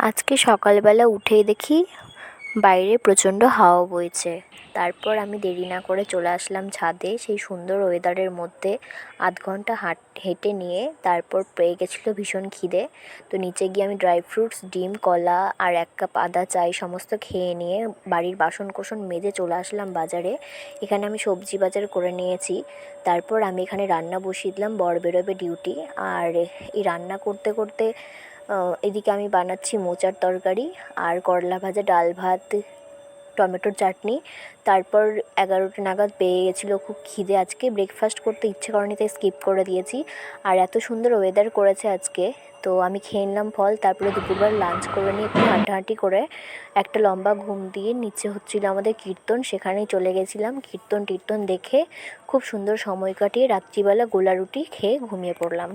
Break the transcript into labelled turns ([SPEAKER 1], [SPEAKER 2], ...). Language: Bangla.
[SPEAKER 1] আজকে সকালবেলা উঠেই দেখি বাইরে প্রচণ্ড হাওয়া বইছে। তারপর আমি দেরি না করে চলে আসলাম ছাদে। সেই সুন্দর ওয়েদারের মধ্যে আধ ঘন্টা হেঁটে নিয়ে তারপর পেয়ে গেছিলো ভীষণ খিদে। তো নিচে গিয়ে আমি ড্রাই ফ্রুটস, ডিম, কলা আর 1 কাপ আদা চাই সমস্ত খেয়ে নিয়ে বাড়ির বাসন কোসন মেজে চলে আসলাম বাজারে। এখানে আমি সবজি বাজার করে নিয়েছি। তারপর আমি এখানে রান্না বসিয়ে দিলাম, বর বেরোবে ডিউটি। আর এই রান্না করতে করতে এদিকে আমি বানাচ্ছি মোচার তরকারি আর করলা ভাজা, ডাল ভাত, টমেটোর চাটনি। তারপর 11টা নাগাদ পেয়ে গেছিলো খুব খিদে। আজকে ব্রেকফাস্ট করতে ইচ্ছে করেনি, তাই স্কিপ করে দিয়েছি। আর এত সুন্দর ওয়েদার করেছে আজকে, তো আমি খেয়ে নিলাম ফল। তারপরে দুপুরবেলা লাঞ্চ করে নিয়ে একটু হাঁটাহাঁটি করে একটা লম্বা ঘুম দিয়ে নিচে হচ্ছিলো আমাদের কীর্তন, সেখানেই চলে গেছিলাম। কীর্তন টির্তন দেখে খুব সুন্দর সময় কাটিয়ে রাত্রিবেলা গোলা রুটি খেয়ে ঘুমিয়ে পড়লাম।